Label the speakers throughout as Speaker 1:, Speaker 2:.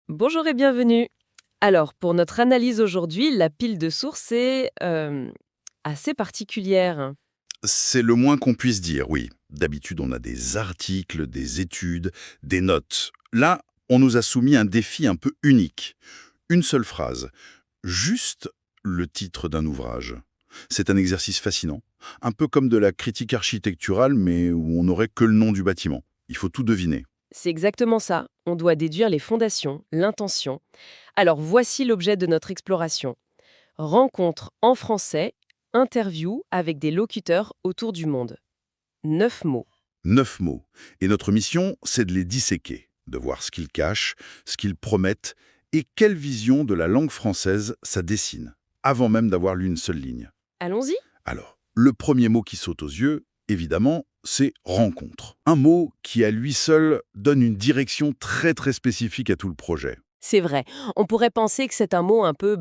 Speaker 1: Bonjour et bienvenue. Alors, pour notre analyse aujourd'hui, la pile de sources est assez particulière.
Speaker 2: C'est le moins qu'on puisse dire, oui. D'habitude, on a des articles, des études, des notes. Là, on nous a soumis un défi un peu unique. Une seule phrase, juste le titre d'un ouvrage. C'est un exercice fascinant, un peu comme de la critique architecturale, mais où on n'aurait que le nom du bâtiment. Il faut tout deviner.
Speaker 1: C'est exactement ça. On doit déduire les fondations, l'intention. Alors, voici l'objet de notre exploration. Rencontre en français, interview avec des locuteurs autour du monde. 9 mots.
Speaker 2: 9 mots. Et notre mission, c'est de les disséquer, de voir ce qu'ils cachent, ce qu'ils promettent, et quelle vision de la langue française ça dessine, avant même d'avoir lu une seule ligne.
Speaker 1: Allons-y.
Speaker 2: Alors, le premier mot qui saute aux yeux, évidemment, c'est rencontre. Un mot qui, à lui seul, donne une direction très très spécifique à tout le projet.
Speaker 1: C'est vrai. On pourrait penser que c'est un mot un peu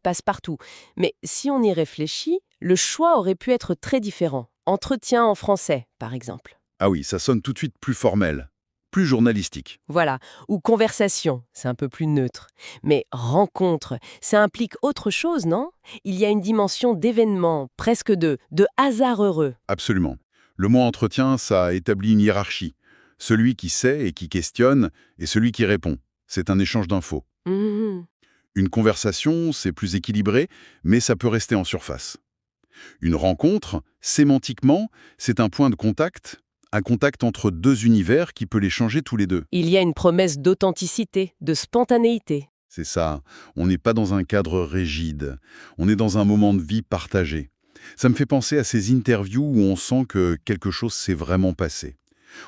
Speaker 1: passe-partout. Mais si on y réfléchit, le choix aurait pu être très différent. Entretien en français, par exemple.
Speaker 2: Ah oui, ça sonne tout de suite plus formel, plus journalistique.
Speaker 1: Voilà. Ou conversation, c'est un peu plus neutre. Mais rencontre, ça implique autre chose, non? Il y a une dimension d'événement, presque de hasard heureux.
Speaker 2: Absolument. Le mot entretien, ça établit une hiérarchie. Celui qui sait et qui questionne, et celui qui répond. C'est un échange d'infos.
Speaker 1: Mhm.
Speaker 2: Une conversation, c'est plus équilibré, mais ça peut rester en surface. Une rencontre, sémantiquement, c'est un contact entre deux univers qui peut les changer tous les deux.
Speaker 1: Il y a une promesse d'authenticité, de spontanéité.
Speaker 2: C'est ça, on n'est pas dans un cadre rigide, on est dans un moment de vie partagé. Ça me fait penser à ces interviews où on sent que quelque chose s'est vraiment passé.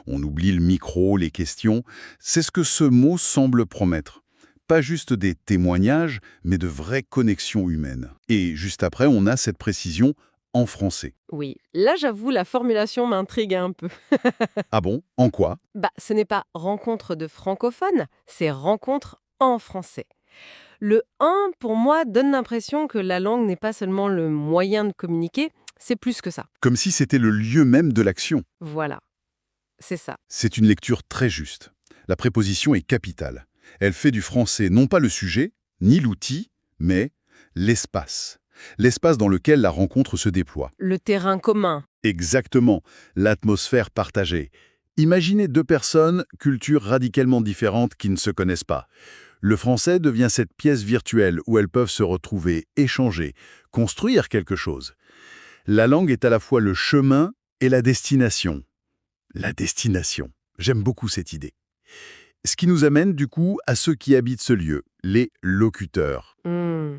Speaker 2: On oublie le micro, les questions, c'est ce que ce mot semble promettre. Pas juste des témoignages, mais de vraies connexions humaines. Et juste après, on a cette précision en français.
Speaker 1: Oui, là j'avoue, la formulation m'intrigue un peu.
Speaker 2: Ah bon? En quoi?
Speaker 1: Ce n'est pas rencontre de francophones, c'est rencontre en français. Le un, pour moi, donne l'impression que la langue n'est pas seulement le moyen de communiquer, c'est plus que ça.
Speaker 2: Comme si c'était le lieu même de l'action.
Speaker 1: Voilà, c'est ça.
Speaker 2: C'est une lecture très juste. La préposition est capitale. Elle fait du français non pas le sujet, ni l'outil, mais l'espace. L'espace dans lequel la rencontre se déploie.
Speaker 1: Le terrain commun.
Speaker 2: Exactement, l'atmosphère partagée. Imaginez deux personnes, cultures radicalement différentes qui ne se connaissent pas. Le français devient cette pièce virtuelle où elles peuvent se retrouver, échanger, construire quelque chose. La langue est à la fois le chemin et la destination. La destination. J'aime beaucoup cette idée. Ce qui nous amène du coup à ceux qui habitent ce lieu, les locuteurs.
Speaker 1: Hmm.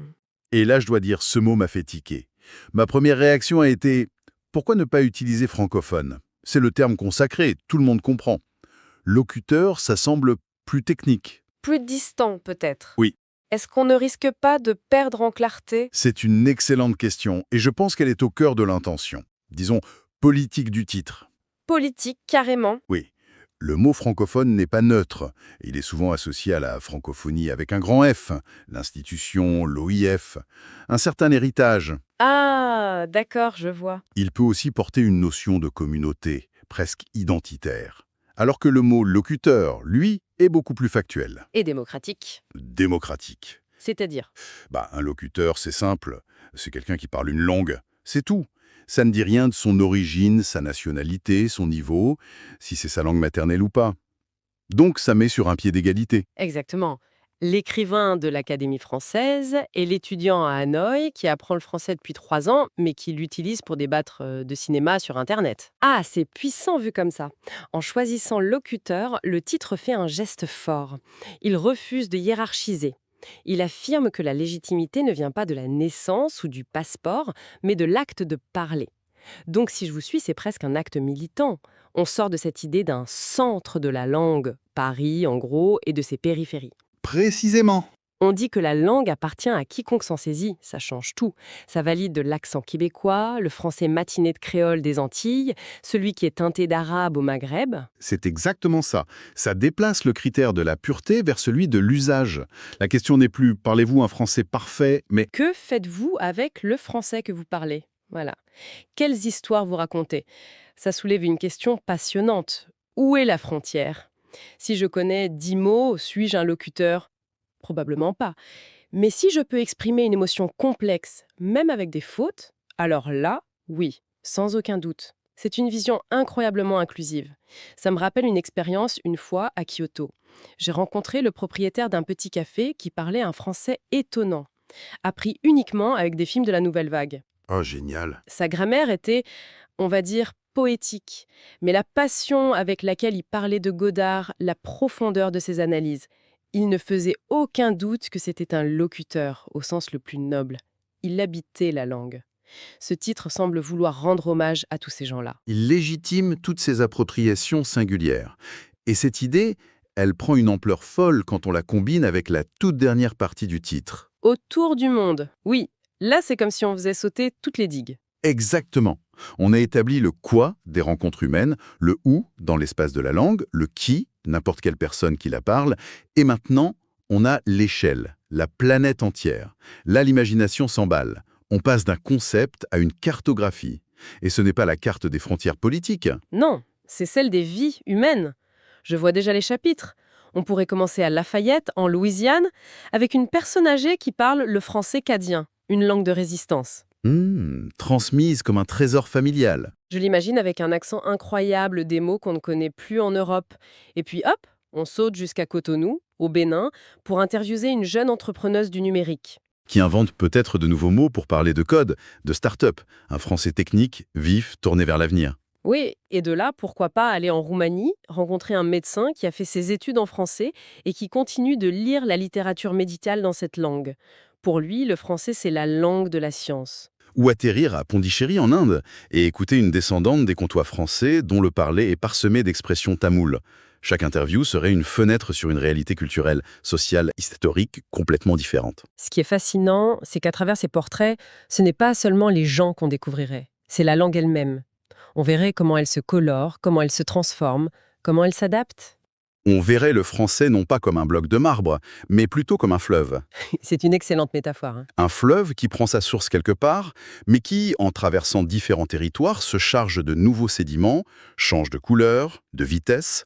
Speaker 2: Et là, je dois dire, ce mot m'a fait tiquer. Ma première réaction a été, pourquoi ne pas utiliser francophone? C'est le terme consacré, tout le monde comprend. Locuteur, ça semble plus technique.
Speaker 1: Plus distant, peut-être.
Speaker 2: Oui,
Speaker 1: Est-ce qu'on ne risque pas de perdre en clarté?
Speaker 2: c'est une excellente question, et je pense qu'elle est au cœur de l'intention. Disons, politique du titre.
Speaker 1: Politique, carrément.
Speaker 2: Oui. Le mot francophone n'est pas neutre. Il est souvent associé à la francophonie avec un grand F, l'institution, l'OIF, un certain héritage.
Speaker 1: Ah, d'accord, je vois.
Speaker 2: Il peut aussi porter une notion de communauté, presque identitaire. Alors que le mot locuteur, lui, est beaucoup plus factuel,
Speaker 1: Et démocratique.
Speaker 2: démocratique.
Speaker 1: C'est-à-dire?
Speaker 2: Un locuteur, c'est simple, c'est quelqu'un qui parle une langue, c'est tout. Ça ne dit rien de son origine, sa nationalité, son niveau, si c'est sa langue maternelle ou pas. Donc ça met sur un pied d'égalité.
Speaker 1: Exactement. L'écrivain de l'Académie française et l'étudiant à Hanoï qui apprend le français depuis 3 ans, mais qui l'utilise pour débattre de cinéma sur Internet. Ah, c'est puissant vu comme ça. En choisissant locuteur, le titre fait un geste fort. Il refuse de hiérarchiser. Il affirme que la légitimité ne vient pas de la naissance ou du passeport, mais de l'acte de parler. Donc, si je vous suis, c'est presque un acte militant. On sort de cette idée d'un centre de la langue, Paris en gros, et de ses périphéries.
Speaker 2: Précisément.
Speaker 1: On dit que la langue appartient à quiconque s'en saisit, ça change tout. Ça valide l'accent québécois, le français matiné de créole des Antilles, celui qui est teinté d'arabe au Maghreb.
Speaker 2: C'est exactement ça. Ça déplace le critère de la pureté vers celui de l'usage. La question n'est plus parlez-vous un français parfait, mais
Speaker 1: Que faites-vous avec le français que vous parlez? Voilà. Quelles histoires vous racontez? Ça soulève une question passionnante. Où est la frontière? Si je connais 10 mots, suis-je un locuteur? Probablement pas. Mais si je peux exprimer une émotion complexe, même avec des fautes, alors là, oui, sans aucun doute. C'est une vision incroyablement inclusive. Ça me rappelle une expérience une fois à Kyoto. J'ai rencontré le propriétaire d'un petit café qui parlait un français étonnant, appris uniquement avec des films de la nouvelle vague.
Speaker 2: Oh, génial.
Speaker 1: Sa grammaire était, on va dire, poétique, mais la passion avec laquelle il parlait de Godard, la profondeur de ses analyses, il ne faisait aucun doute que c'était un locuteur, au sens le plus noble. Il habitait la langue. Ce titre semble vouloir rendre hommage à tous ces gens-là.
Speaker 2: Il légitime toutes ces appropriations singulières. Et cette idée, elle prend une ampleur folle quand on la combine avec la toute dernière partie du titre.
Speaker 1: Autour du monde, oui, là c'est comme si on faisait sauter toutes les digues.
Speaker 2: Exactement. On a établi le quoi des rencontres humaines, le où dans l'espace de la langue, le qui, n'importe quelle personne qui la parle, et maintenant, on a l'échelle, la planète entière. Là, l'imagination s'emballe. On passe d'un concept à une cartographie. Et ce n'est pas la carte des frontières politiques.
Speaker 1: Non, c'est celle des vies humaines. Je vois déjà les chapitres. On pourrait commencer à Lafayette, en Louisiane, avec une personne âgée qui parle le français cadien, une langue de résistance.
Speaker 2: Transmise comme un trésor familial.
Speaker 1: Je l'imagine avec un accent incroyable des mots qu'on ne connaît plus en Europe. Et puis hop, on saute jusqu'à Cotonou, au Bénin, pour interviewer une jeune entrepreneuse du numérique.
Speaker 2: Qui invente peut-être de nouveaux mots pour parler de code, de start-up, un français technique, vif, tourné vers l'avenir.
Speaker 1: Oui, et de là, pourquoi pas aller en Roumanie, rencontrer un médecin qui a fait ses études en français et qui continue de lire la littérature médicale dans cette langue. Pour lui, le français, c'est la langue de la science.
Speaker 2: Ou atterrir à Pondichéry en Inde et écouter une descendante des comtois français dont le parler est parsemé d'expressions tamoules. Chaque interview serait une fenêtre sur une réalité culturelle, sociale, historique complètement différente.
Speaker 1: Ce qui est fascinant, c'est qu'à travers ces portraits, ce n'est pas seulement les gens qu'on découvrirait, c'est la langue elle-même. On verrait comment elle se colore, comment elle se transforme, comment elle s'adapte.
Speaker 2: On verrait le français non pas comme un bloc de marbre, mais plutôt comme un fleuve.
Speaker 1: C'est une excellente métaphore, hein.
Speaker 2: Un fleuve qui prend sa source quelque part, mais qui, en traversant différents territoires, se charge de nouveaux sédiments, change de couleur, de vitesse.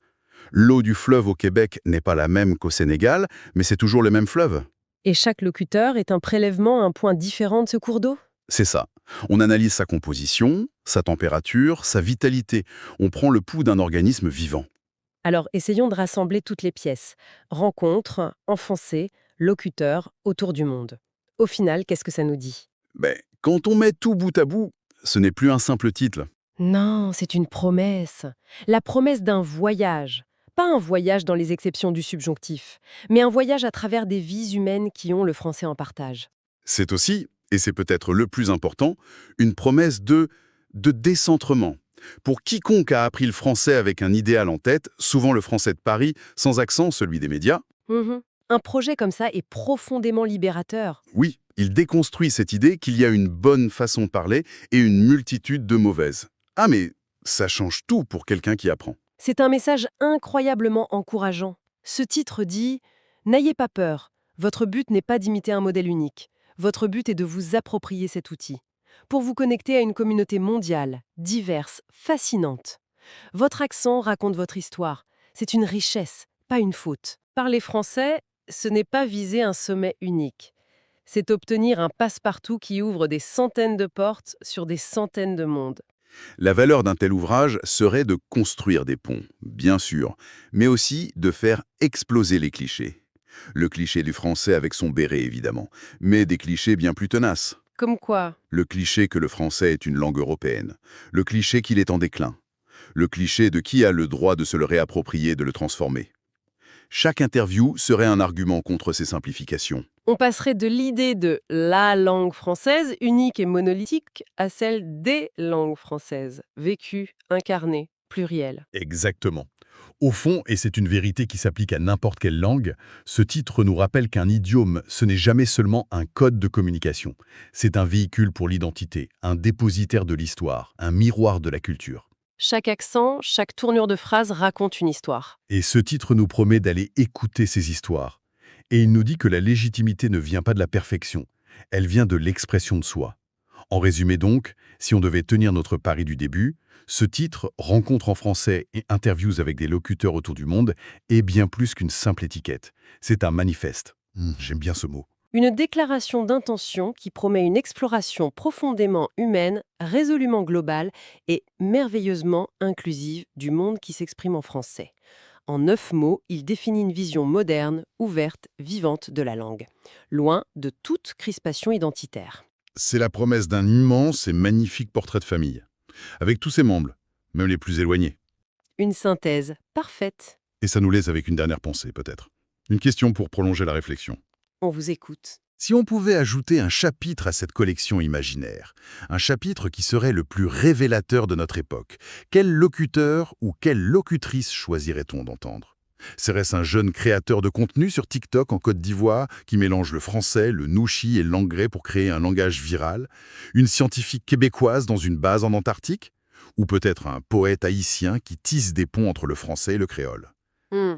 Speaker 2: L'eau du fleuve au Québec n'est pas la même qu'au Sénégal, mais c'est toujours le même fleuve.
Speaker 1: Et chaque locuteur est un prélèvement à un point différent de ce cours d'eau.
Speaker 2: C'est ça. On analyse sa composition, sa température, sa vitalité. On prend le pouls d'un organisme vivant.
Speaker 1: Alors, essayons de rassembler toutes les pièces. Rencontres, enfoncés, locuteurs, autour du monde. Au final, qu'est-ce que ça nous dit?
Speaker 2: Quand on met tout bout à bout, ce n'est plus un simple titre.
Speaker 1: Non, c'est une promesse. La promesse d'un voyage. Pas un voyage dans les exceptions du subjonctif, mais un voyage à travers des vies humaines qui ont le français en partage.
Speaker 2: C'est aussi, et c'est peut-être le plus important, une promesse de décentrement. Pour quiconque a appris le français avec un idéal en tête, souvent le français de Paris, sans accent, celui des médias,
Speaker 1: Mhm. Un projet comme ça est profondément libérateur.
Speaker 2: oui, il déconstruit cette idée qu'il y a une bonne façon de parler et une multitude de mauvaises. Ah mais ça change tout pour quelqu'un qui apprend.
Speaker 1: C'est un message incroyablement encourageant. Ce titre dit « N'ayez pas peur, votre but n'est pas d'imiter un modèle unique. Votre but est de vous approprier cet outil, pour vous connecter à une communauté mondiale, diverse, fascinante. Votre accent raconte votre histoire. C'est une richesse, pas une faute. Parler français, ce n'est pas viser un sommet unique. C'est obtenir un passe-partout qui ouvre des centaines de portes sur des centaines de mondes.
Speaker 2: La valeur d'un tel ouvrage serait de construire des ponts, bien sûr, mais aussi de faire exploser les clichés. Le cliché du français avec son béret, évidemment, mais des clichés bien plus tenaces.
Speaker 1: Comme quoi?
Speaker 2: Le cliché que le français est une langue européenne. Le cliché qu'il est en déclin. Le cliché de qui a le droit de se le réapproprier et de le transformer. Chaque interview serait un argument contre ces simplifications.
Speaker 1: On passerait de l'idée de la langue française, unique et monolithique, à celle des langues françaises, vécues, incarnées, plurielles.
Speaker 2: Exactement. Au fond, et c'est une vérité qui s'applique à n'importe quelle langue, ce titre nous rappelle qu'un idiome, ce n'est jamais seulement un code de communication. C'est un véhicule pour l'identité, un dépositaire de l'histoire, un miroir de la culture.
Speaker 1: Chaque accent, chaque tournure de phrase raconte une histoire.
Speaker 2: Et ce titre nous promet d'aller écouter ces histoires. Et il nous dit que la légitimité ne vient pas de la perfection, elle vient de l'expression de soi. En résumé donc, si on devait tenir notre pari du début, ce titre, Rencontres en français et interviews avec des locuteurs autour du monde, est bien plus qu'une simple étiquette. C'est un manifeste, J'aime bien ce mot.
Speaker 1: Une déclaration d'intention qui promet une exploration profondément humaine, résolument globale et merveilleusement inclusive du monde qui s'exprime en français. En 9 mots, il définit une vision moderne, ouverte, vivante de la langue, loin de toute crispation identitaire.
Speaker 2: C'est la promesse d'un immense et magnifique portrait de famille, avec tous ses membres, même les plus éloignés.
Speaker 1: Une synthèse parfaite.
Speaker 2: Et ça nous laisse avec une dernière pensée, peut-être. Une question pour prolonger la réflexion.
Speaker 1: On vous écoute.
Speaker 2: Si on pouvait ajouter un chapitre à cette collection imaginaire, un chapitre qui serait le plus révélateur de notre époque, quel locuteur ou quelle locutrice choisirait-on d'entendre? Serait-ce un jeune créateur de contenu sur TikTok en Côte d'Ivoire qui mélange le français, le nouchi et l'anglais pour créer un langage viral? Une scientifique québécoise dans une base en Antarctique? Ou peut-être un poète haïtien qui tisse des ponts entre le français et le créole?
Speaker 1: Hmm.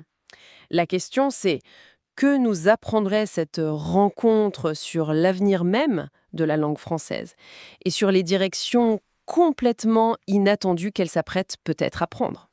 Speaker 1: La question, c'est que nous apprendrait cette rencontre sur l'avenir même de la langue française et sur les directions complètement inattendues qu'elle s'apprête peut-être à prendre?